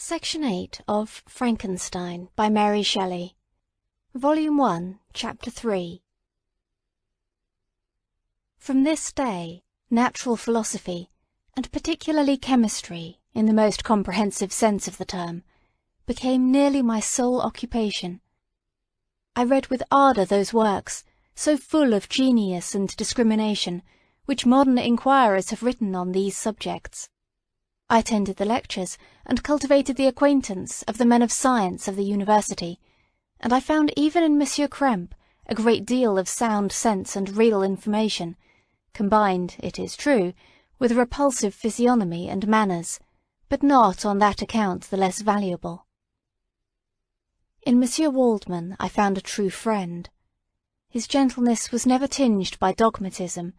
Section 8 of Frankenstein by Mary Shelley. Volume 1, Chapter 3. From this day, natural philosophy, and particularly chemistry, in the most comprehensive sense of the term, became nearly my sole occupation. I read with ardour those works, so full of genius and discrimination, which modern inquirers have written on these subjects. I attended the lectures, and cultivated the acquaintance of the men of science of the university, and I found even in Monsieur Krempe a great deal of sound sense and real information, combined, it is true, with a repulsive physiognomy and manners, but not on that account the less valuable. In Monsieur Waldman I found a true friend. His gentleness was never tinged by dogmatism,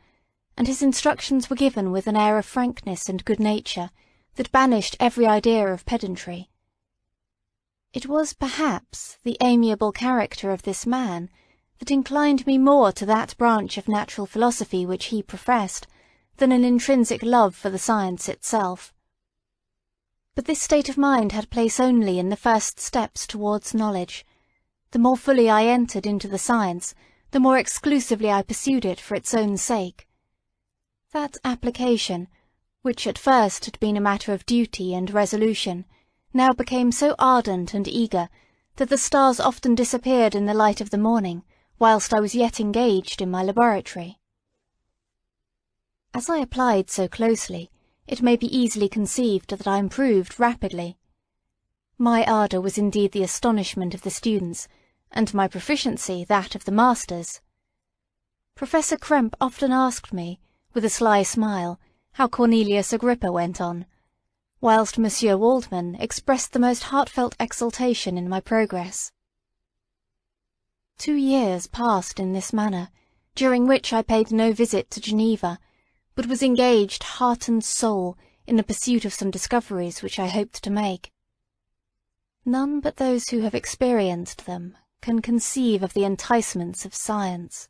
and his instructions were given with an air of frankness and good nature that banished every idea of pedantry. It was, perhaps, the amiable character of this man that inclined me more to that branch of natural philosophy which he professed, than an intrinsic love for the science itself. But this state of mind had place only in the first steps towards knowledge. The more fully I entered into the science, the more exclusively I pursued it for its own sake. That application, which at first had been a matter of duty and resolution, now became so ardent and eager that the stars often disappeared in the light of the morning, whilst I was yet engaged in my laboratory. As I applied so closely, it may be easily conceived that I improved rapidly. My ardour was indeed the astonishment of the students, and my proficiency that of the masters. Professor Krempe often asked me, with a sly smile, how Cornelius Agrippa went on, whilst Monsieur Waldman expressed the most heartfelt exultation in my progress. 2 years passed in this manner, during which I paid no visit to Geneva, but was engaged heart and soul in the pursuit of some discoveries which I hoped to make. None but those who have experienced them can conceive of the enticements of science.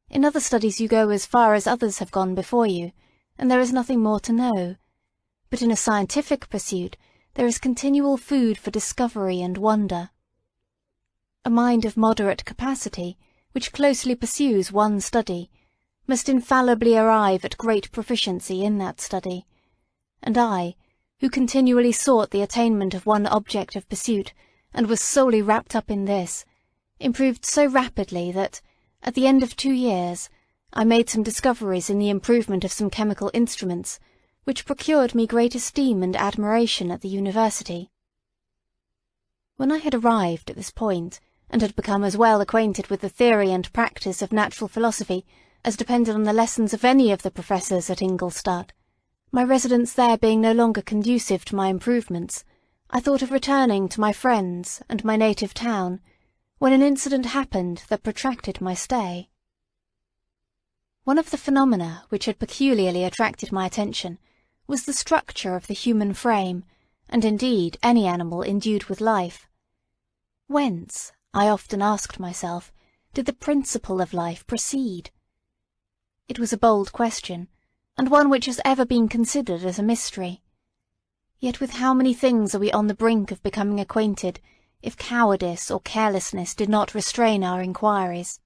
In other studies you go as far as others have gone before you, and there is nothing more to know. But in a scientific pursuit there is continual food for discovery and wonder. A mind of moderate capacity, which closely pursues one study, must infallibly arrive at great proficiency in that study, and I, who continually sought the attainment of one object of pursuit, and was solely wrapped up in this, improved so rapidly that, at the end of 2 years, I made some discoveries in the improvement of some chemical instruments, which procured me great esteem and admiration at the university. When I had arrived at this point, and had become as well acquainted with the theory and practice of natural philosophy as depended on the lessons of any of the professors at Ingolstadt, my residence there being no longer conducive to my improvements, I thought of returning to my friends and my native town, when an incident happened that protracted my stay. One of the phenomena which had peculiarly attracted my attention was the structure of the human frame, and indeed any animal endued with life. Whence, I often asked myself, did the principle of life proceed? It was a bold question, and one which has ever been considered as a mystery. Yet with how many things are we on the brink of becoming acquainted, if cowardice or carelessness did not restrain our inquiries.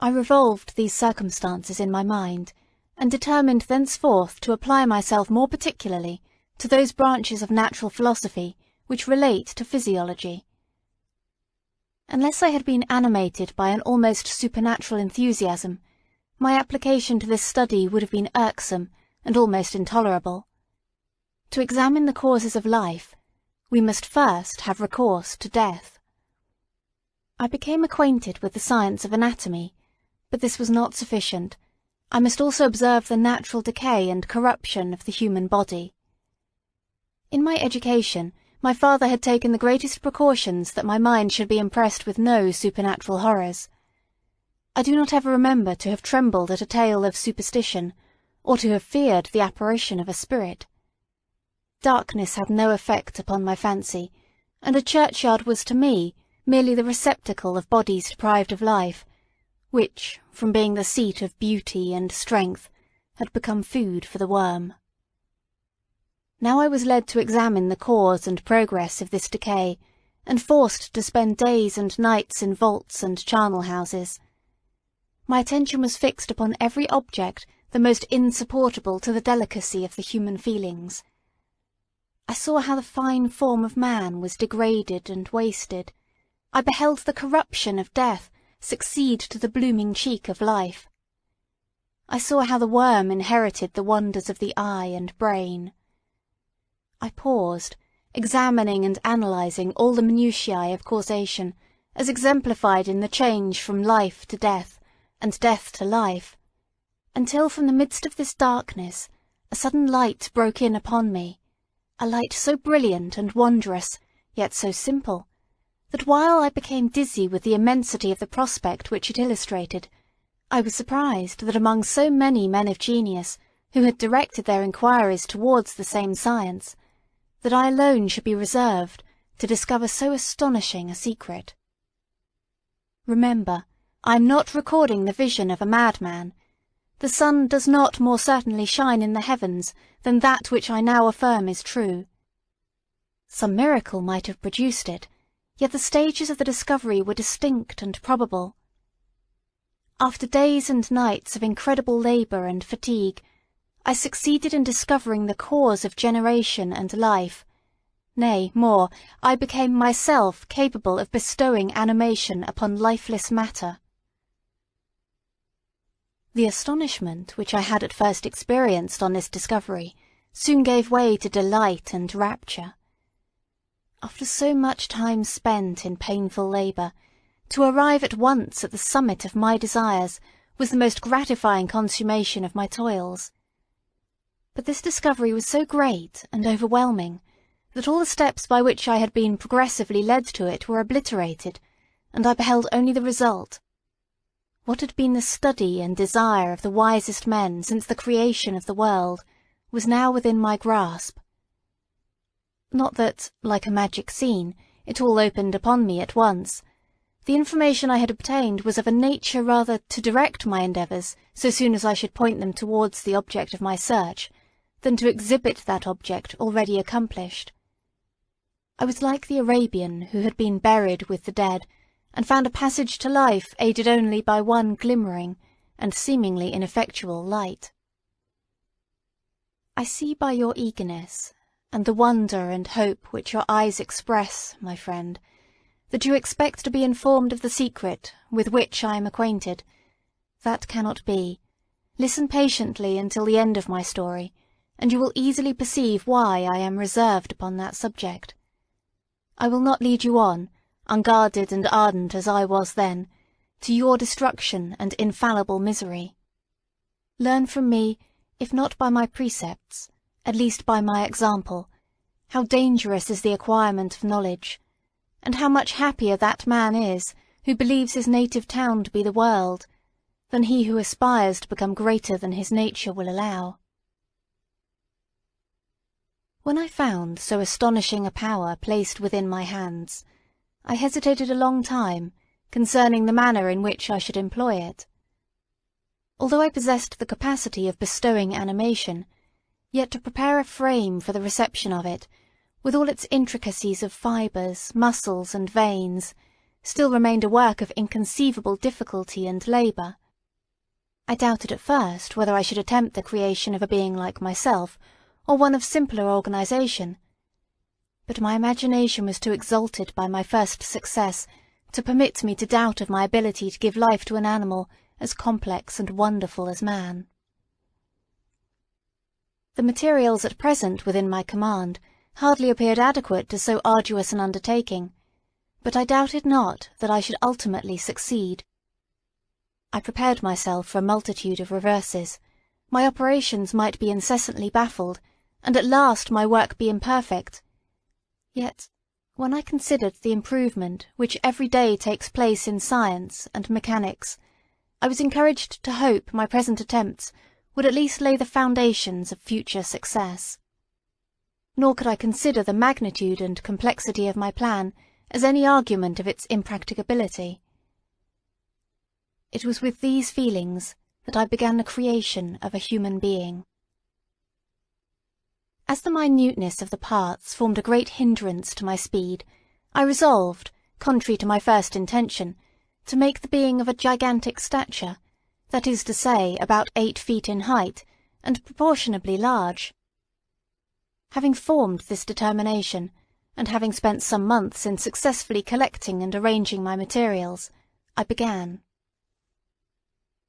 I revolved these circumstances in my mind, and determined thenceforth to apply myself more particularly to those branches of natural philosophy which relate to physiology. Unless I had been animated by an almost supernatural enthusiasm, my application to this study would have been irksome and almost intolerable. To examine the causes of life, we must first have recourse to death. I became acquainted with the science of anatomy, but this was not sufficient. I must also observe the natural decay and corruption of the human body. In my education, my father had taken the greatest precautions that my mind should be impressed with no supernatural horrors. I do not ever remember to have trembled at a tale of superstition, or to have feared the apparition of a spirit. Darkness had no effect upon my fancy, and a churchyard was to me merely the receptacle of bodies deprived of life, which, from being the seat of beauty and strength, had become food for the worm. Now I was led to examine the cause and progress of this decay, and forced to spend days and nights in vaults and charnel houses. My attention was fixed upon every object the most insupportable to the delicacy of the human feelings. I saw how the fine form of man was degraded and wasted. I beheld the corruption of death succeed to the blooming cheek of life. I saw how the worm inherited the wonders of the eye and brain. I paused, examining and analysing all the minutiae of causation, as exemplified in the change from life to death, and death to life, until from the midst of this darkness a sudden light broke in upon me, a light so brilliant and wondrous, yet so simple, that while I became dizzy with the immensity of the prospect which it illustrated, I was surprised that among so many men of genius who had directed their inquiries towards the same science, that I alone should be reserved to discover so astonishing a secret. Remember, I am not recording the vision of a madman. The sun does not more certainly shine in the heavens than that which I now affirm is true. Some miracle might have produced it, yet the stages of the discovery were distinct and probable. After days and nights of incredible labour and fatigue, I succeeded in discovering the cause of generation and life. Nay, more, I became myself capable of bestowing animation upon lifeless matter. The astonishment which I had at first experienced on this discovery soon gave way to delight and rapture. After so much time spent in painful labour, to arrive at once at the summit of my desires was the most gratifying consummation of my toils. But this discovery was so great and overwhelming that all the steps by which I had been progressively led to it were obliterated, and I beheld only the result. What had been the study and desire of the wisest men since the creation of the world was now within my grasp. Not that, like a magic scene, it all opened upon me at once. The information I had obtained was of a nature rather to direct my endeavours so soon as I should point them towards the object of my search, than to exhibit that object already accomplished. I was like the Arabian who had been buried with the dead, and found a passage to life aided only by one glimmering, and seemingly ineffectual, light. I see by your eagerness, and the wonder and hope which your eyes express, my friend, that you expect to be informed of the secret with which I am acquainted. That cannot be. Listen patiently until the end of my story, and you will easily perceive why I am reserved upon that subject. I will not lead you on, unguarded and ardent as I was then, to your destruction and infallible misery. Learn from me, if not by my precepts, at least by my example, how dangerous is the acquirement of knowledge, and how much happier that man is who believes his native town to be the world, than he who aspires to become greater than his nature will allow. When I found so astonishing a power placed within my hands, I hesitated a long time concerning the manner in which I should employ it. Although I possessed the capacity of bestowing animation, yet to prepare a frame for the reception of it, with all its intricacies of fibres, muscles, and veins, still remained a work of inconceivable difficulty and labour. I doubted at first whether I should attempt the creation of a being like myself, or one of simpler organisation, but my imagination was too exalted by my first success to permit me to doubt of my ability to give life to an animal as complex and wonderful as man. The materials at present within my command hardly appeared adequate to so arduous an undertaking, but I doubted not that I should ultimately succeed. I prepared myself for a multitude of reverses. My operations might be incessantly baffled, and at last my work be imperfect. Yet, when I considered the improvement which every day takes place in science and mechanics, I was encouraged to hope my present attempts would at least lay the foundations of future success. Nor could I consider the magnitude and complexity of my plan as any argument of its impracticability. It was with these feelings that I began the creation of a human being. As the minuteness of the parts formed a great hindrance to my speed, I resolved, contrary to my first intention, to make the being of a gigantic stature, that is to say, about 8 feet in height, and proportionably large. Having formed this determination, and having spent some months in successfully collecting and arranging my materials, I began.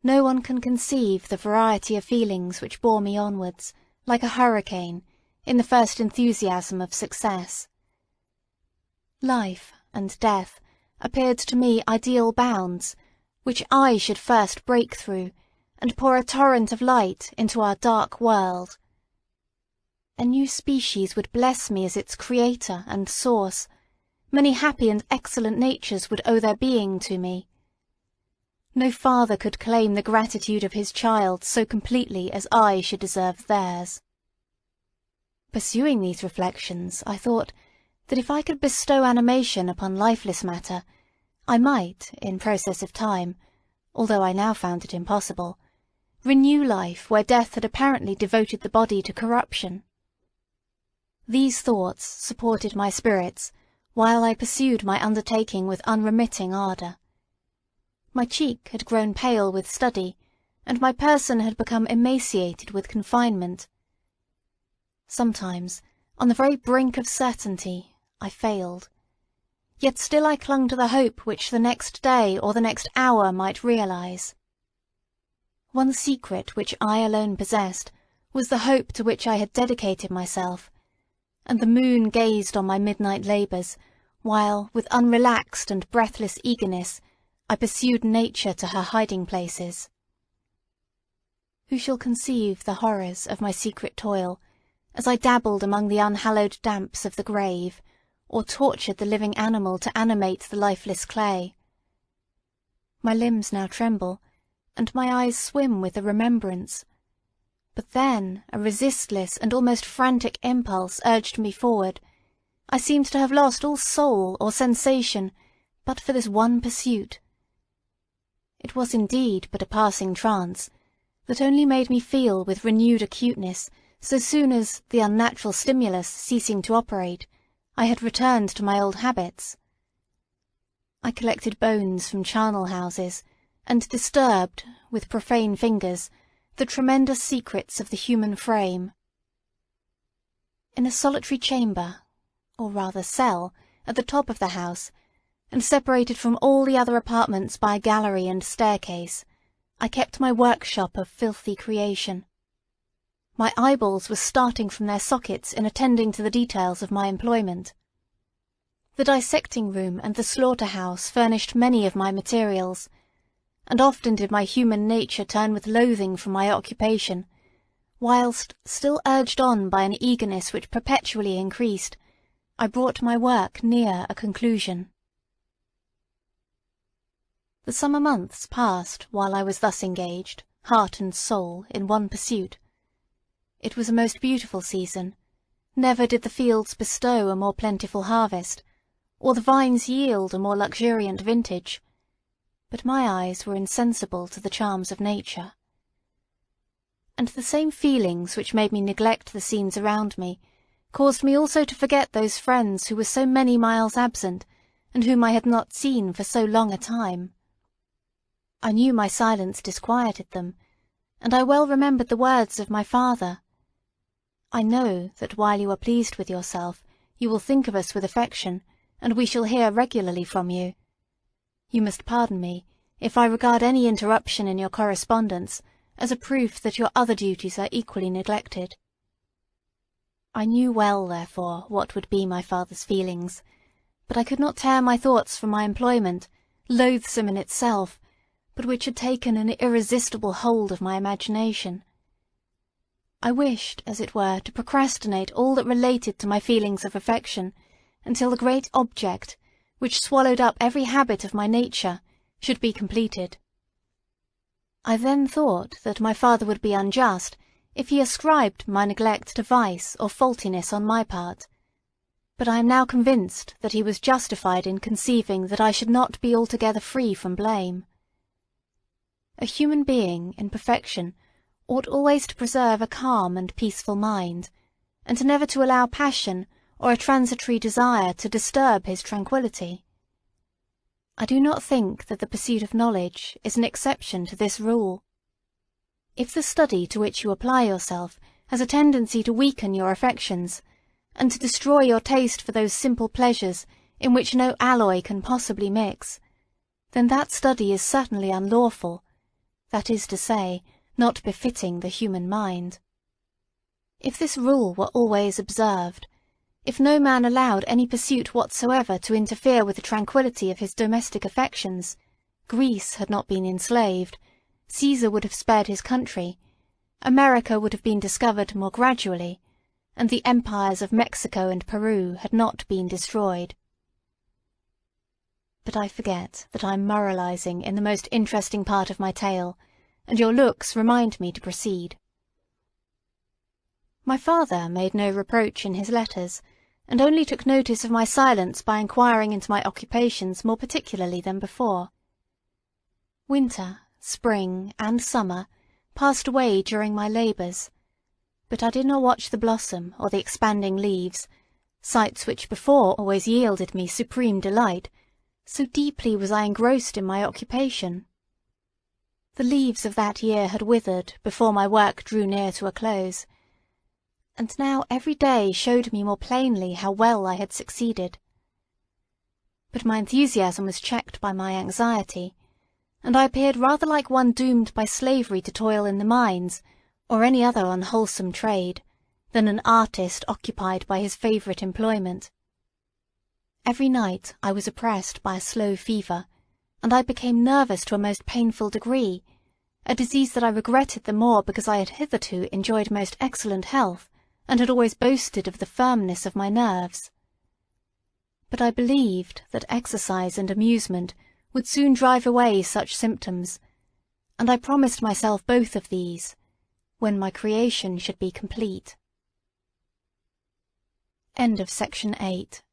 No one can conceive the variety of feelings which bore me onwards, like a hurricane, in the first enthusiasm of success. Life and death appeared to me ideal bounds, which I should first break through, and pour a torrent of light into our dark world. A new species would bless me as its creator and source. Many happy and excellent natures would owe their being to me. No father could claim the gratitude of his child so completely as I should deserve theirs. Pursuing these reflections, I thought that if I could bestow animation upon lifeless matter, I might, in process of time, although I now found it impossible, renew life where death had apparently devoted the body to corruption. These thoughts supported my spirits, while I pursued my undertaking with unremitting ardour. My cheek had grown pale with study, and my person had become emaciated with confinement. Sometimes, on the very brink of certainty, I failed. Yet still I clung to the hope which the next day or the next hour might realize. One secret which I alone possessed was the hope to which I had dedicated myself, and the moon gazed on my midnight labours, while, with unrelaxed and breathless eagerness, I pursued nature to her hiding-places. Who shall conceive the horrors of my secret toil, as I dabbled among the unhallowed damps of the grave, or tortured the living animal to animate the lifeless clay? My limbs now tremble, and my eyes swim with the remembrance. But then a resistless and almost frantic impulse urged me forward. I seemed to have lost all soul or sensation, but for this one pursuit. It was indeed but a passing trance, that only made me feel with renewed acuteness so soon as, the unnatural stimulus ceasing to operate, I had returned to my old habits. I collected bones from charnel houses, and disturbed, with profane fingers, the tremendous secrets of the human frame. In a solitary chamber, or rather cell, at the top of the house, and separated from all the other apartments by a gallery and staircase, I kept my workshop of filthy creation. My eyeballs were starting from their sockets in attending to the details of my employment. The dissecting room and the slaughter-house furnished many of my materials, and often did my human nature turn with loathing from my occupation, whilst, still urged on by an eagerness which perpetually increased, I brought my work near a conclusion. The summer months passed while I was thus engaged, heart and soul, in one pursuit. It was a most beautiful season. Never did the fields bestow a more plentiful harvest, or the vines yield a more luxuriant vintage. But my eyes were insensible to the charms of nature. And the same feelings which made me neglect the scenes around me caused me also to forget those friends who were so many miles absent, and whom I had not seen for so long a time. I knew my silence disquieted them, and I well remembered the words of my father. I know that while you are pleased with yourself, you will think of us with affection, and we shall hear regularly from you. You must pardon me if I regard any interruption in your correspondence as a proof that your other duties are equally neglected. I knew well, therefore, what would be my father's feelings, but I could not tear my thoughts from my employment, loathsome in itself, but which had taken an irresistible hold of my imagination. I wished, as it were, to procrastinate all that related to my feelings of affection, until the great object, which swallowed up every habit of my nature, should be completed. I then thought that my father would be unjust if he ascribed my neglect to vice or faultiness on my part, but I am now convinced that he was justified in conceiving that I should not be altogether free from blame. A human being in perfection ought always to preserve a calm and peaceful mind, and never to allow passion or a transitory desire to disturb his tranquillity. I do not think that the pursuit of knowledge is an exception to this rule. If the study to which you apply yourself has a tendency to weaken your affections, and to destroy your taste for those simple pleasures in which no alloy can possibly mix, then that study is certainly unlawful, that is to say, not befitting the human mind. If this rule were always observed, if no man allowed any pursuit whatsoever to interfere with the tranquillity of his domestic affections, Greece had not been enslaved, Caesar would have spared his country, America would have been discovered more gradually, and the empires of Mexico and Peru had not been destroyed. But I forget that I am moralizing in the most interesting part of my tale, and your looks remind me to proceed. My father made no reproach in his letters, and only took notice of my silence by inquiring into my occupations more particularly than before. Winter, spring, and summer passed away during my labours, but I did not watch the blossom or the expanding leaves, sights which before always yielded me supreme delight, so deeply was I engrossed in my occupation. The leaves of that year had withered before my work drew near to a close, and now every day showed me more plainly how well I had succeeded. But my enthusiasm was checked by my anxiety, and I appeared rather like one doomed by slavery to toil in the mines, or any other unwholesome trade, than an artist occupied by his favourite employment. Every night I was oppressed by a slow fever, and I became nervous to a most painful degree, a disease that I regretted the more because I had hitherto enjoyed most excellent health, and had always boasted of the firmness of my nerves. But I believed that exercise and amusement would soon drive away such symptoms, and I promised myself both of these, when my creation should be complete. End of section 8.